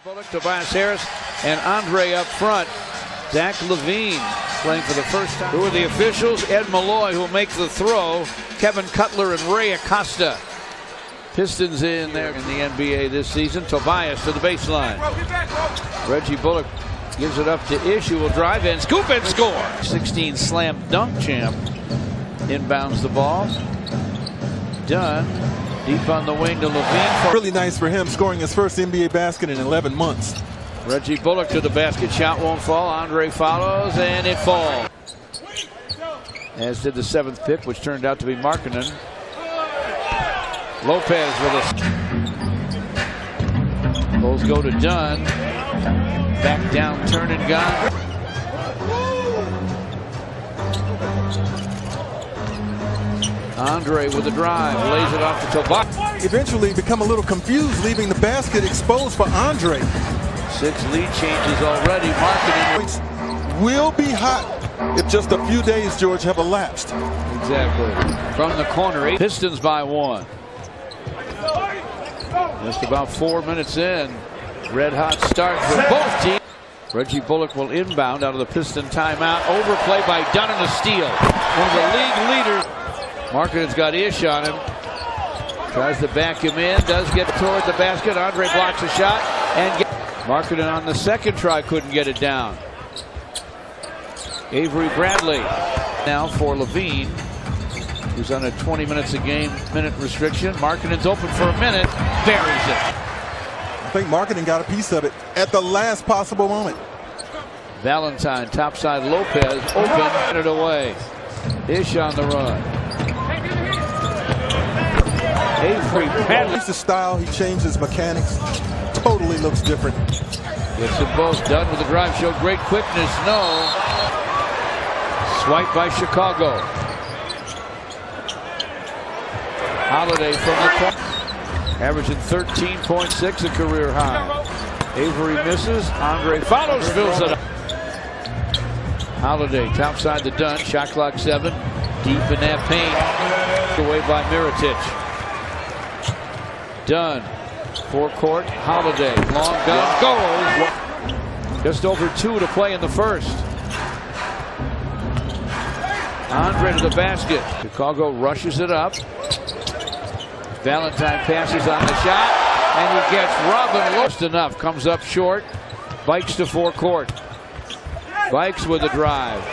Bullock, Tobias Harris, and Andre up front. Zach Levine playing for the first time. Who are the officials? Ed Malloy, who will make the throw. Kevin Cutler and Ray Acosta. Pistons in there in the NBA this season. Tobias to the baseline. Reggie Bullock gives it up to Ish, who will drive in, scoop and score. 16 slam dunk champ inbounds the ball. Dunn deep on the wing to Levine. Really nice for him, scoring his first NBA basket in 11 months. Reggie Bullock to the basket, shot won't fall. Andre follows, and it falls. As did the seventh pick, which turned out to be Markkanen. Lopez with us. Bulls go to Dunn. Back down, turn and gone. Andre with the drive, lays it off to Tobias. Eventually become a little confused, leaving the basket exposed for Andre. 6 lead changes already. Markkanen will be hot if just a few days, George, have elapsed. Exactly. From the corner, Pistons by 1. Just about 4 minutes in. Red hot start for both teams. Reggie Bullock will inbound out of the Piston timeout. Overplay by Dunn and a steal. One of the league leaders. Markkanen's got Ish on him. Tries to back him in. Does get toward the basket. Andre blocks a shot. And Markkanen on the second try couldn't get it down. Avery Bradley now for Levine, who's on a 20 minutes a game minute restriction. Markkanen's open for a minute. Buries it. I think Markkanen got a piece of it at the last possible moment. Valentine, topside Lopez, open, get it away. Ish on the run. Avery Bradley. He's the style, he changed his mechanics. Totally looks different. Gets them both done with the drive. Showed great quickness. No. Swipe by Chicago. Holiday from the corner. Averaging 13.6, a career high. Avery misses. Andre follows, fills it up. Holiday topside the Dunn. Shot clock 7. Deep in that paint. Away by Mirotic. Dunn. Forecourt. Holiday. Long gun. Goes. Just over 2 to play in the first. Andre to the basket. Chicago rushes it up. Valentine passes on the shot, and he gets Robin Lopez enough. Comes up short. Bikes to forecourt. Bikes with a drive.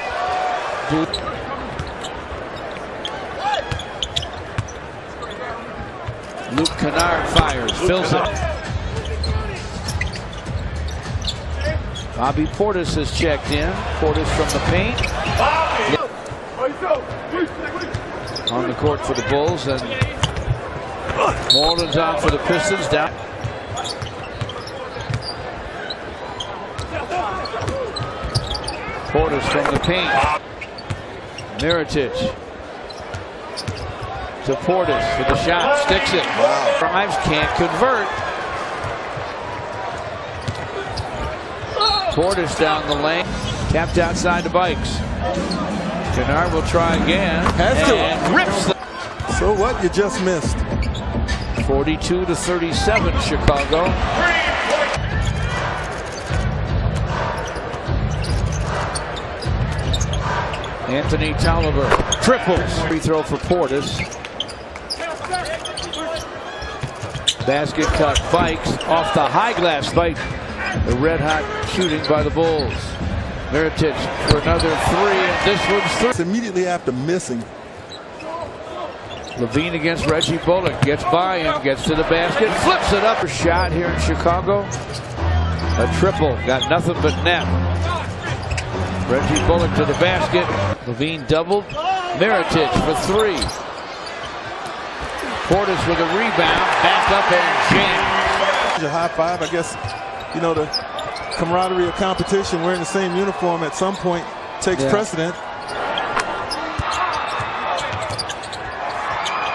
Luke Kennard fires. Fills it. Bobby Portis has checked in. Portis from the paint. On the court for the Bulls, and Malden's on for the Pistons. Down. Portis from the paint. Mirotic to Portis for the shot. Sticks it. Drives, can't convert. Portis down the lane. Tapped outside the Bikes. Kennard will try again. Has to. Rips the. So what? You just missed. 42-37 Chicago. Anthony Tolliver triples. Free throw for Portis. Basket cut. Bikes off the high glass fight. The red hot shooting by the Bulls. Mirotic for another 3, and this one's through. It's immediately after missing. Levine against Reggie Bullock. Gets by him, gets to the basket, flips it up. A shot here in Chicago. A triple. Got nothing but net. Reggie Bullock to the basket. Levine doubled. Mirotic for 3. Portis with a rebound. Back up and jam. A high five, I guess, you know, the camaraderie of competition, wearing the same uniform at some point takes precedent.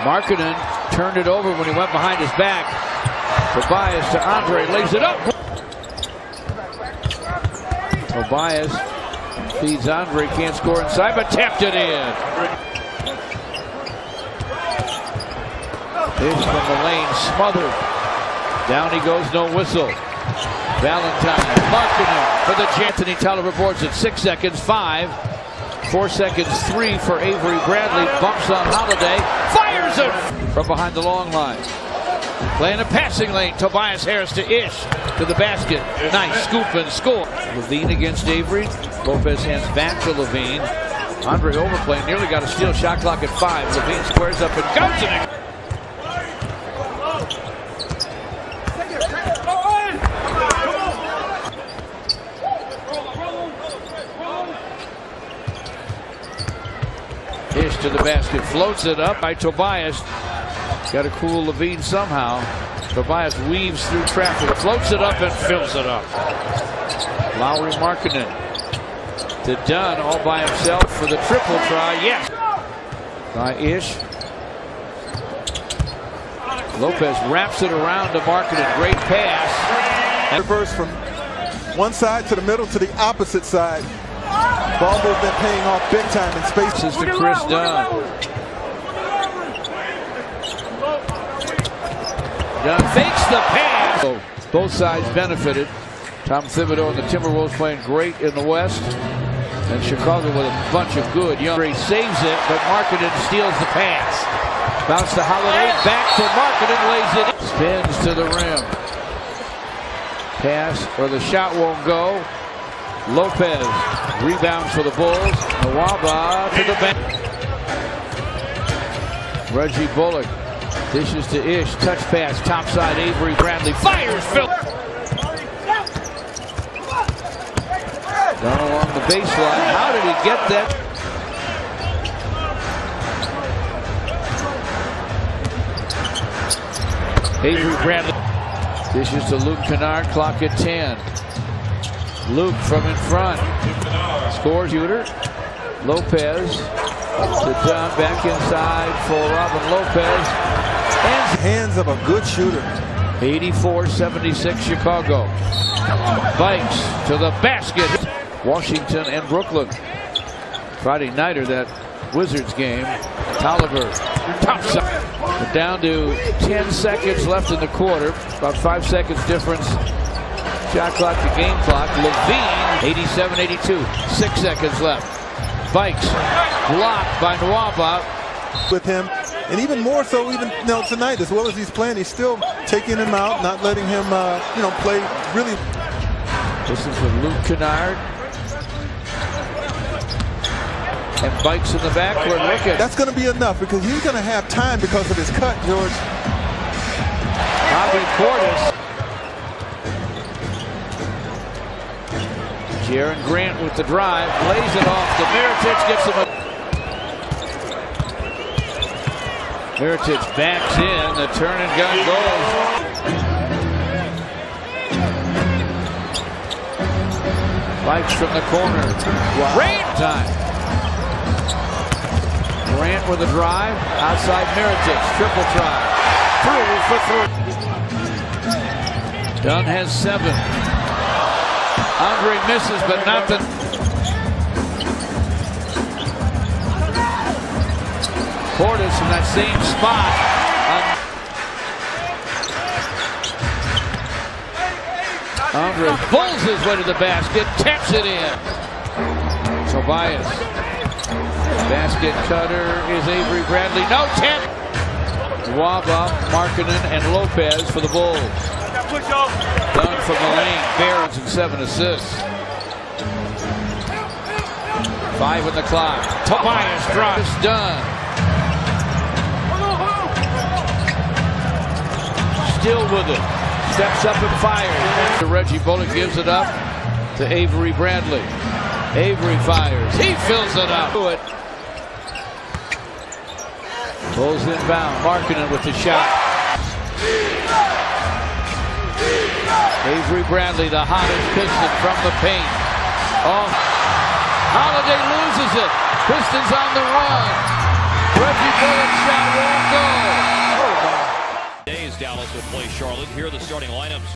Markkanen turned it over when he went behind his back. Tobias to Andre, lays it up. Tobias feeds Andre, can't score inside, but tapped it in. Ish from the lane, smothered. Down he goes, no whistle. Valentine, Markkinen for the Anthony Tolliver boards at 6 seconds, 5. 4 seconds, 3 for Avery Bradley. Bumps on Holiday. Fires it from behind the long line. Playing a passing lane. Tobias Harris to Ish. To the basket. Nice scoop and score. Levine against Avery. Lopez hands back to Levine. Andre overplaying. Nearly got a steal. Shot clock at 5. Levine squares up and goes it. Ish to the basket, floats it up by Tobias. Got to cool Levine somehow. Tobias weaves through traffic, floats it up and fills it up. Lowry Markkinen to Dunn all by himself for the triple try. Yes. By Ish. Lopez wraps it around to Markkinen. Great pass. Reverse from one side to the middle to the opposite side. Ball movement paying off big time in space. This is to Chris Dunn. Dunn fakes the pass. So both sides benefited. Tom Thibodeau and the Timberwolves playing great in the West. And Chicago with a bunch of good young. He saves it, but Markkinen steals the pass. Bounce to Holiday, back to Markkinen, lays it in. Spins to the rim. Pass, or the shot won't go. Lopez rebounds for the Bulls. Nwaba to the bench. Reggie Bullock dishes to Ish. Touch pass, topside. Avery Bradley fires. Phil down along the baseline. How did he get that? Avery Bradley dishes to Luke Kennard. Clock at 10. Luke from in front. Scores shooter. Lopez to Dunn, back inside for Robin Lopez. Hands of a good shooter. 84-76 Chicago. Bikes to the basket. Washington and Brooklyn. Friday nighter, that Wizards game. Tolliver, topside. We're down to 10 seconds left in the quarter. About 5 seconds difference. Shot clock to game clock. Levine, 87-82. 6 seconds left. Bikes blocked by Nwaba. With him, and even more so, even tonight, as well as he's playing, he's still taking him out, not letting him, play really. This is with Luke Kennard. And Bikes in the backcourt. Look at. That's going to be enough because he's going to have time because of his cut, George. Bobby Portis. Jaron Grant with the drive, lays it off to Mirotic, gets him a. Mirotic backs in, the turn and gun goes. Bikes from the corner. Wow. Grant time. Grant with a drive, outside Mirotic, triple try. 3 for 3. Dunn has 7. Andre misses, but not the. Portis in that same spot. Andre pulls his way to the basket, taps it in. Tobias. Basket cutter is Avery Bradley. No tap. Nwaba, Markkinen, and Lopez for the Bulls. Dunn from the lane, Barons and 7 assists. 5 on the clock. Tobias drops. Dunn. Still with it. Steps up and fires. Reggie Bullock gives it up to Avery Bradley. Avery fires. He fills it up. Pulls inbound. Markkinen with the shot. Avery Bradley, the hottest Piston from the paint. Oh, Holiday loses it. Pistons on the run. Reggie Bullock's shot won't go. Dallas will play Charlotte. Here are the starting lineups.